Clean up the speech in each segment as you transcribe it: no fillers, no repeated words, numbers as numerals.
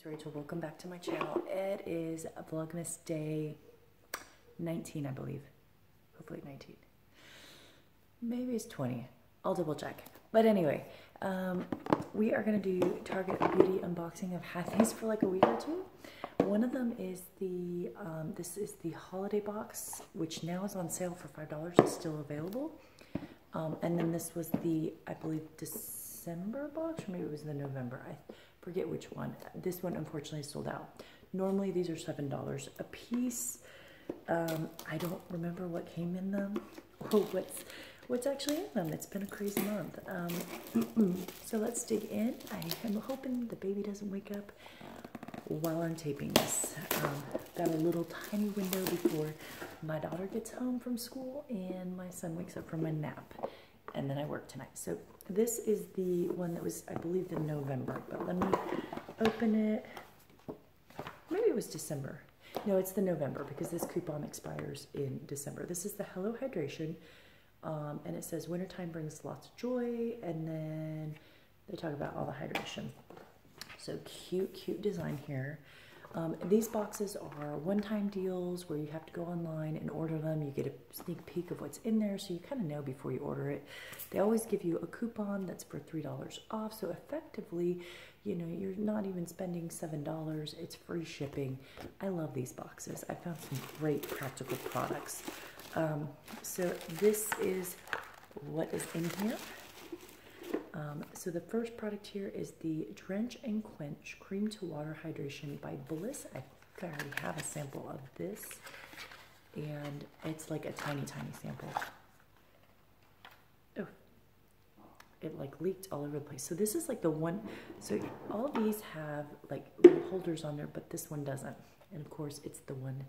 Rachel. Welcome back to my channel. It is Vlogmas day 19, I believe. Hopefully 19. Maybe it's 20. I'll double check. But anyway, we are going to do Target Beauty unboxing. I've had these for like a week or two. One of them is the, this is the holiday box, which now is on sale for $5. It's still available. And then this was the, I believe, December box, or maybe it was the November. I forget which one. This one unfortunately sold out. Normally these are $7 a piece. I don't remember what came in them or what's actually in them. It's been a crazy month. So let's dig in. I am hoping the baby doesn't wake up while I'm taping this. Got a little tiny window before my daughter gets home from school and my son wakes up from a nap, and then I work tonight. So this is the one that was, I believe, the November, but let me open it. Maybe it was December. No, it's the November because this coupon expires in December. This is the Hello Hydration, and it says wintertime brings lots of joy, and then they talk about all the hydration. So cute design here. These boxes are one-time deals where you have to go online and order them. You get a sneak peek of what's in there, so you kind of know before you order it. They always give you a coupon that's for $3 off, so effectively, you know, you're not even spending $7. It's free shipping. I love these boxes. I found some great practical products. So this is what is in here. So the first product here is the Drench and Quench Cream to Water Hydration by Bliss. I think I already have a sample of this, and it's like a tiny sample. Oh, it like leaked all over the place. So this is like the one, so all these have like little holders on there, but this one doesn't. And of course it's the one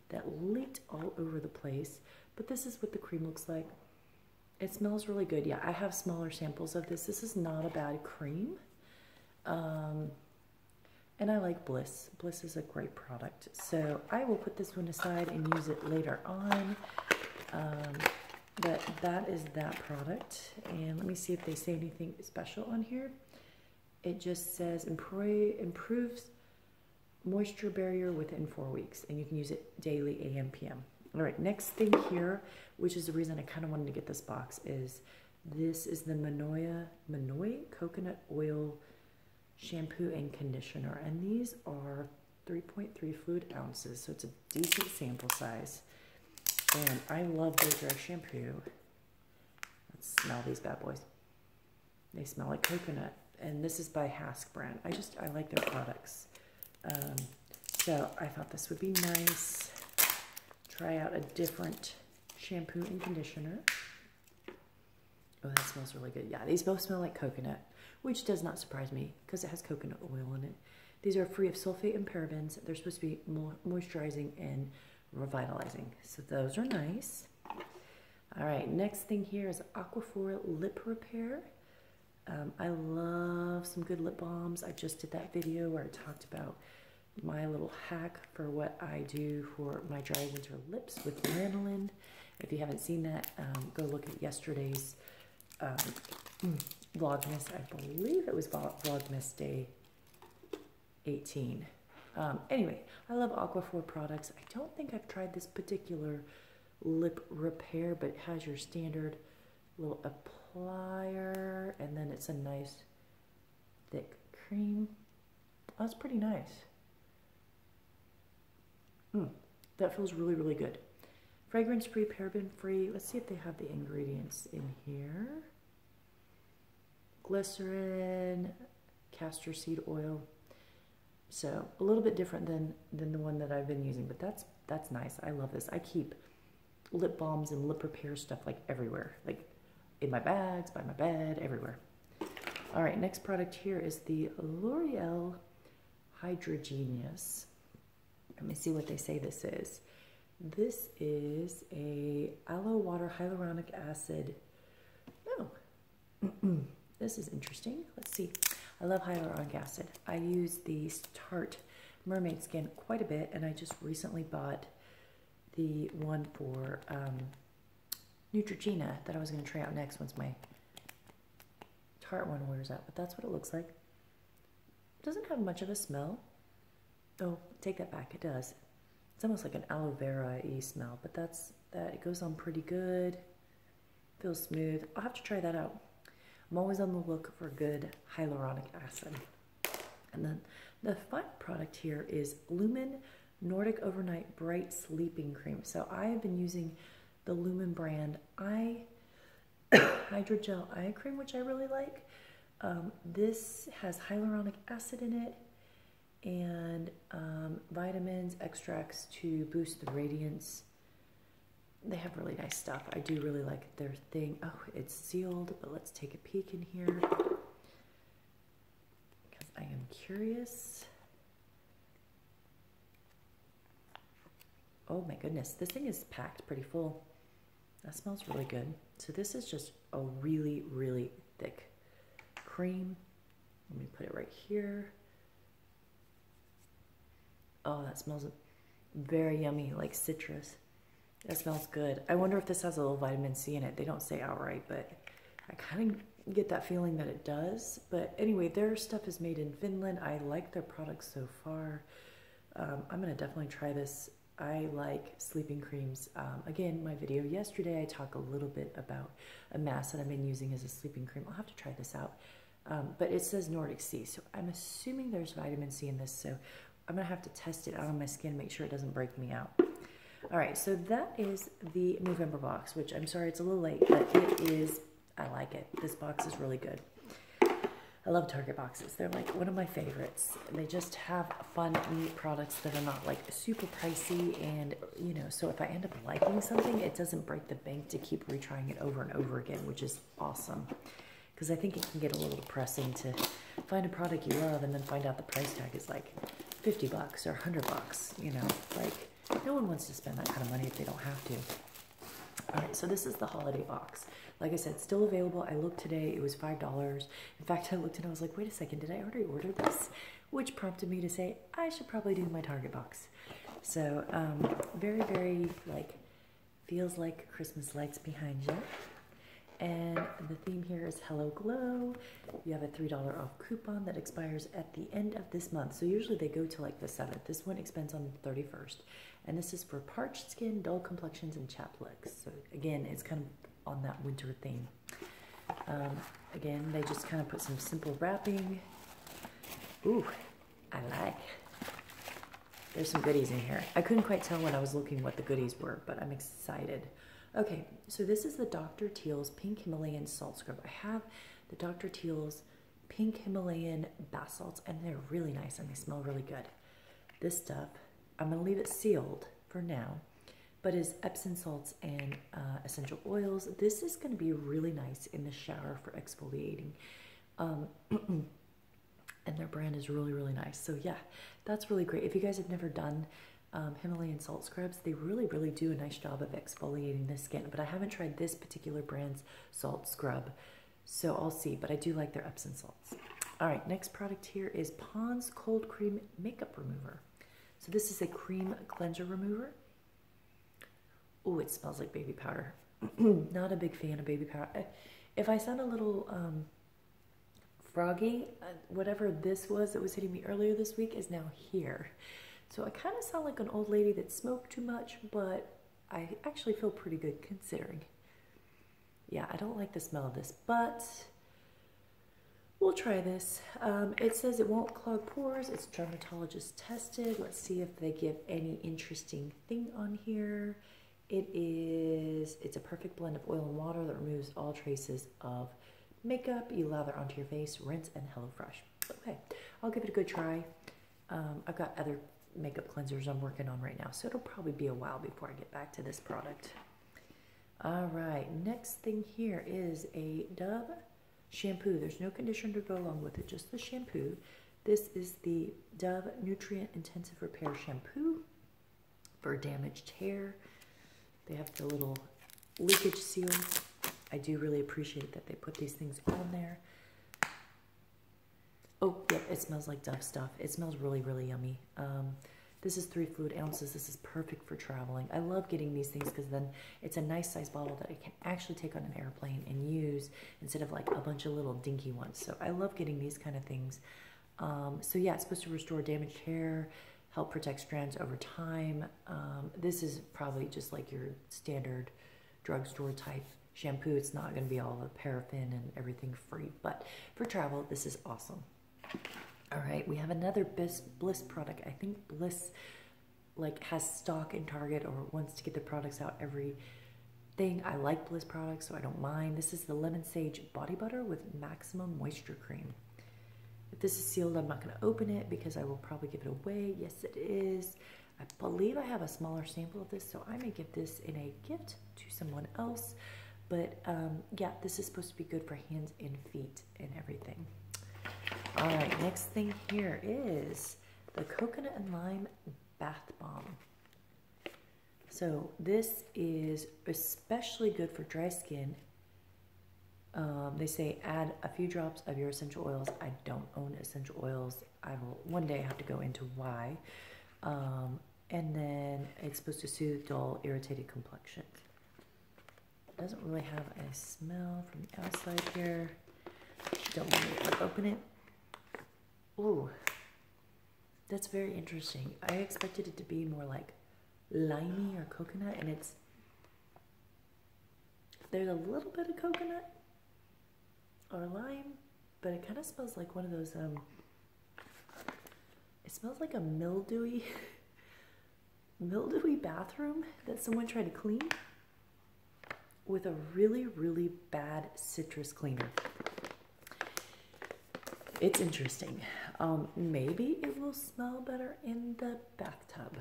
that leaked all over the place. But this is what the cream looks like. It smells really good. Yeah, I have smaller samples of this. This is not a bad cream. And I like Bliss. Bliss is a great product. So I will put this one aside and use it later on. But that is that product. And let me see if they say anything special on here. It just says improves moisture barrier within 4 weeks. And you can use it daily, AM, PM. All right, next thing here, which is the reason I kind of wanted to get this box, is this is the Monoi Coconut Oil Shampoo and Conditioner. And these are 3.3 fluid ounces, so it's a decent sample size. And I love their dry shampoo. Let's smell these bad boys. They smell like coconut. And this is by Hask brand. I like their products. So I thought this would be nice. Try out a different shampoo and conditioner. Oh, that smells really good. Yeah, these both smell like coconut, which does not surprise me because it has coconut oil in it. These are free of sulfate and parabens. They're supposed to be moisturizing and revitalizing. So those are nice. All right, next thing here is Aquaphor Lip Repair. I love some good lip balms. I just did that video where I talked about my little hack for what I do for my dry winter lips with lanolin. If you haven't seen that, go look at yesterday's Vlogmas. I believe it was Vlogmas day 18. Anyway, I love Aquaphor products. I don't think I've tried this particular lip repair, but it has your standard little applier, and then it's a nice thick cream. Oh, that's pretty nice. That feels really good. Fragrance free, paraben free. Let's see if they have the ingredients in here. Glycerin, castor seed oil. So a little bit different than the one that I've been using, but that's nice. I love this. I keep lip balms and lip repair stuff like everywhere, like in my bags, by my bed, everywhere. All right, next product here is the L'Oreal Hydrogenius. Let me see what they say this is. This is a aloe water hyaluronic acid. Oh, this is interesting. Let's see. I love hyaluronic acid. I use the Tarte Mermaid Skin quite a bit, and I just recently bought the one for Neutrogena that I was going to try out next once my Tarte one wears out. But that's what it looks like. Doesn't have much of a smell. Oh, take that back. It does. It's almost like an aloe vera-y smell, but that's that. It goes on pretty good. Feels smooth. I'll have to try that out. I'm always on the look for good hyaluronic acid. And then the final product here is Lumen Nordic Overnight Bright Sleeping Cream. So I have been using the Lumen brand Hydrogel Eye Cream, which I really like. This has hyaluronic acid in it and vitamins, extracts to boost the radiance. They have really nice stuff. I do really like their thing. Oh, it's sealed, but let's take a peek in here because I am curious. Oh my goodness, this thing is packed pretty full. That smells really good. So this is just a really, really thick cream. Let me put it right here. Oh, that smells very yummy, like citrus. That smells good. I wonder if this has a little vitamin C in it. They don't say outright, but I kind of get that feeling that it does. But anyway, their stuff is made in Finland. I like their products so far. I'm going to definitely try this. I like sleeping creams. Again, my video yesterday, I talk a little bit about a mask that I've been using as a sleeping cream. I'll have to try this out. But it says Nordic Sea, so I'm assuming there's vitamin C in this. So I'm going to have to test it out on my skin, make sure it doesn't break me out. All right, so that is the November box, which I'm sorry it's a little late, but it is, I like it. This box is really good. I love Target boxes. They're like one of my favorites. They just have fun, neat products that are not like super pricey, and you know, so if I end up liking something, it doesn't break the bank to keep retrying it over and over again, which is awesome. Because I think it can get a little depressing to find a product you love and then find out the price tag is like 50 bucks or 100 bucks, you know, like no one wants to spend that kind of money if they don't have to. All right, so this is the holiday box. Like I said, still available. I looked today, it was $5. In fact, I looked and I was like, wait a second, did I already order this? Which prompted me to say, I should probably do my Target box. So, very, very, like, feels like Christmas lights behind you. And the theme here is Hello Glow. You have a $3 off coupon that expires at the end of this month. So usually they go to like the 7th. This one expires on the 31st. And this is for parched skin, dull complexions, and chapped legs. So again, it's kind of on that winter theme. Again, they just kind of put some simple wrapping. Ooh, I like. There's some goodies in here. I couldn't quite tell when I was looking what the goodies were, but I'm excited. Okay, so this is the Dr. Teal's Pink Himalayan Salt Scrub. I have the Dr. Teal's Pink Himalayan bath salts, and they're really nice, and they smell really good. This stuff, I'm going to leave it sealed for now, but is Epsom salts and essential oils. This is going to be really nice in the shower for exfoliating. And their brand is really, really nice. So yeah, that's really great. If you guys have never done Himalayan salt scrubs, they really, really do a nice job of exfoliating the skin, but I haven't tried this particular brand's salt scrub, so I'll see, but I do like their Epsom salts. All right, next product here is Pond's Cold Cream Makeup Remover. So this is a cream cleanser remover. Oh, it smells like baby powder. Not a big fan of baby powder. If I sound a little froggy, whatever this was that was hitting me earlier this week is now here. So I kind of sound like an old lady that smoked too much, but I actually feel pretty good considering. Yeah, I don't like the smell of this, but we'll try this. It says it won't clog pores. It's dermatologist tested. Let's see if they give any interesting thing on here. It's a perfect blend of oil and water that removes all traces of makeup. You lather onto your face, rinse, and HelloFresh. Okay, I'll give it a good try. I've got other makeup cleansers I'm working on right now, so it'll probably be a while before I get back to this product. All right, next thing here is a Dove shampoo. There's no conditioner to go along with it, just the shampoo. This is the Dove Nutrient Intensive Repair Shampoo for damaged hair. They have the little leakage seals. I do really appreciate that they put these things on there. Oh, yep, it smells like Dove stuff. It smells really, really yummy. This is 3 fluid ounces. This is perfect for traveling. I love getting these things because then it's a nice size bottle that I can actually take on an airplane and use instead of like a bunch of little dinky ones. So I love getting these kind of things. So yeah, it's supposed to restore damaged hair, help protect strands over time. This is probably just like your standard drugstore type shampoo. It's not going to be all the paraffin and everything free, but for travel, this is awesome. All right, we have another Bliss product. I think Bliss like has stock in Target or wants to get the products out every thing. I like Bliss products, so I don't mind. This is the Lemon Sage Body Butter with Maximum Moisture Cream. If this is sealed, I'm not going to open it because I will probably give it away. Yes, it is. I believe I have a smaller sample of this, so I may give this in a gift to someone else. But yeah, this is supposed to be good for hands and feet and everything. All right, next thing here is the Coconut and Lime Bath Bomb. So this is especially good for dry skin. They say add a few drops of your essential oils. I don't own essential oils. I will one day have to go into why. And then it's supposed to soothe dull, irritated complexion. It doesn't really have a smell from the outside here. Don't want to open it. Ooh, that's very interesting. I expected it to be more like limey or coconut, and there's a little bit of coconut or lime, but it kind of smells like one of those, it smells like a mildewy bathroom that someone tried to clean with a really, really bad citrus cleaner. It's interesting. Maybe it will smell better in the bathtub.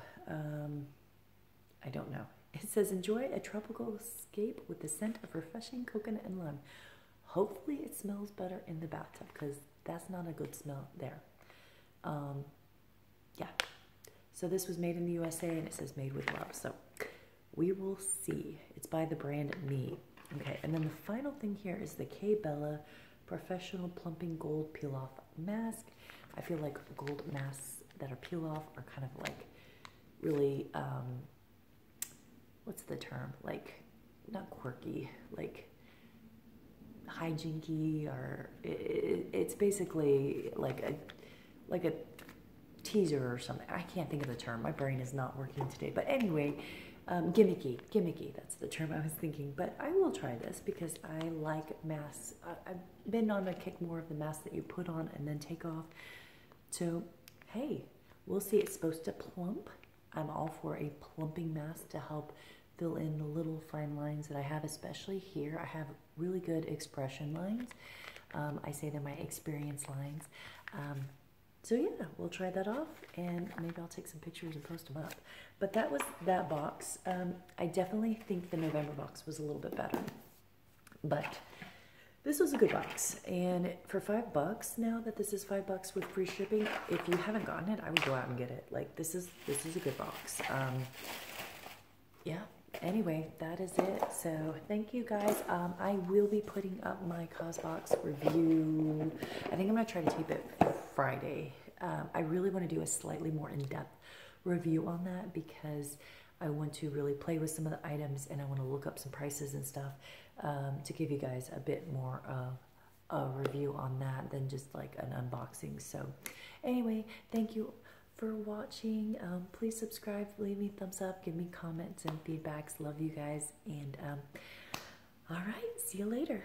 I don't know. It says, enjoy a tropical escape with the scent of refreshing coconut and lime. Hopefully it smells better in the bathtub because that's not a good smell there. Yeah. So this was made in the USA and it says made with love. So we will see. It's by the brand Me. Okay. And then the final thing here is the K Bella Professional Plumping Gold Peel Off Mask. I feel like gold masks that are peel off are kind of like really, what's the term? Like, not quirky, like hijinky, or it's basically like a teaser or something. I can't think of the term. My brain is not working today. But anyway, gimmicky, that's the term I was thinking. But I will try this because I like masks. I've been on a kick more of the masks that you put on and then take off. So, hey, we'll see. It's supposed to plump. I'm all for a plumping mask to help fill in the little fine lines that I have, especially here. I have really good expression lines. I say they're my experience lines. So yeah, we'll try that off and maybe I'll take some pictures and post them up. But that was that box. I definitely think the November box was a little bit better. But this was a good box. And for $5 now that this is $5 with free shipping, if you haven't gotten it, I would go out and get it. Like this is a good box. Yeah. Anyway, that is it. So thank you guys. I will be putting up my CosBox review. I think I'm going to try to tape it Friday. I really want to do a slightly more in-depth review on that because I want to really play with some of the items and I want to look up some prices and stuff to give you guys a bit more of a review on that than just like an unboxing. So anyway, thank you for watching. Please subscribe, leave me a thumbs up, give me comments and feedbacks. Love you guys, and all right, see you later.